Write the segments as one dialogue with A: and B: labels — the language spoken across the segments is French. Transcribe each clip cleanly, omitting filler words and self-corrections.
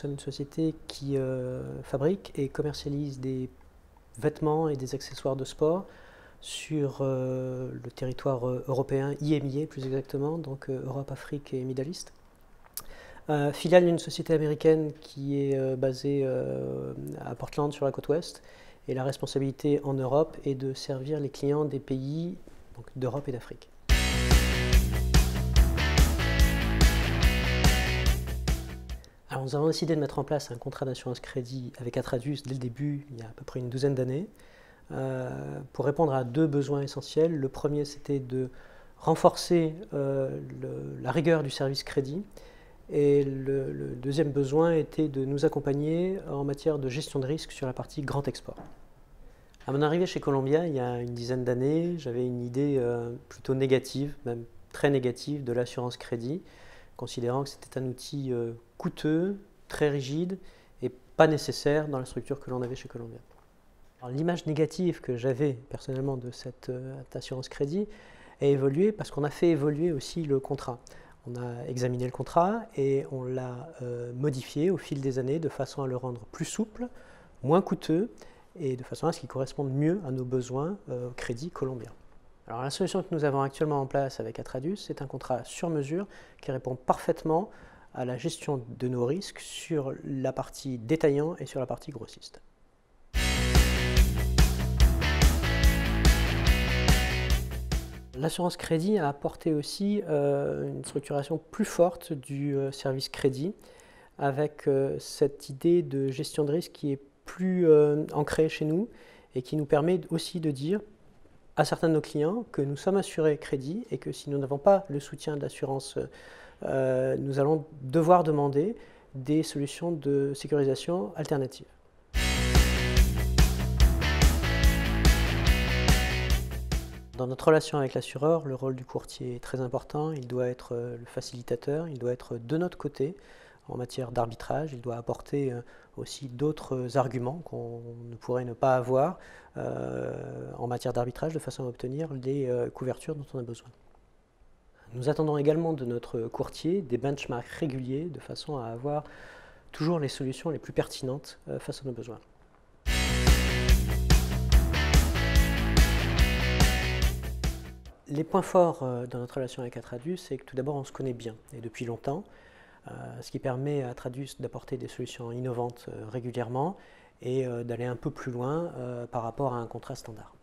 A: sommes une société qui fabrique et commercialise des vêtements et des accessoires de sport sur le territoire européen, IMIA plus exactement, donc Europe, Afrique et Middle East. Filiale d'une société américaine qui est basée à Portland sur la côte ouest, et la responsabilité en Europe est de servir les clients des pays d'Europe et d'Afrique. Alors nous avons décidé de mettre en place un contrat d'assurance crédit avec Atradius dès le début, il y a à peu près une douzaine d'années, pour répondre à deux besoins essentiels. Le premier, c'était de renforcer la rigueur du service crédit, et le deuxième besoin était de nous accompagner en matière de gestion de risque sur la partie grand export. À mon arrivée chez Columbia, il y a une dizaine d'années, j'avais une idée plutôt négative, même très négative, de l'assurance crédit, considérant que c'était un outil coûteux, très rigide et pas nécessaire dans la structure que l'on avait chez Columbia. L'image négative que j'avais personnellement de cette assurance crédit a évolué parce qu'on a fait évoluer aussi le contrat. On a examiné le contrat et on l'a modifié au fil des années de façon à le rendre plus souple, moins coûteux et de façon à ce qu'il corresponde mieux à nos besoins au crédit colombien. Alors la solution que nous avons actuellement en place avec Atradius, c'est un contrat sur mesure qui répond parfaitement à la gestion de nos risques sur la partie détaillant et sur la partie grossiste. L'assurance crédit a apporté aussi une structuration plus forte du service crédit avec cette idée de gestion de risque qui est plus ancrée chez nous et qui nous permet aussi de dire à certains de nos clients que nous sommes assurés crédit et que si nous n'avons pas le soutien de l'assurance, nous allons devoir demander des solutions de sécurisation alternatives. Dans notre relation avec l'assureur, le rôle du courtier est très important. Il doit être le facilitateur, il doit être de notre côté en matière d'arbitrage. Il doit apporter aussi d'autres arguments qu'on ne pourrait ne pas avoir en matière d'arbitrage de façon à obtenir les couvertures dont on a besoin. Nous attendons également de notre courtier des benchmarks réguliers de façon à avoir toujours les solutions les plus pertinentes face à nos besoins. Les points forts dans notre relation avec Atradius, c'est que tout d'abord on se connaît bien et depuis longtemps, ce qui permet à Atradius d'apporter des solutions innovantes régulièrement et d'aller un peu plus loin par rapport à un contrat standard.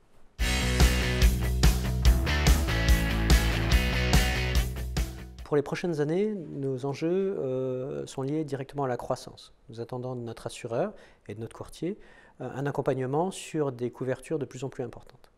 A: Pour les prochaines années, nos enjeux sont liés directement à la croissance. Nous attendons de notre assureur et de notre courtier un accompagnement sur des couvertures de plus en plus importantes.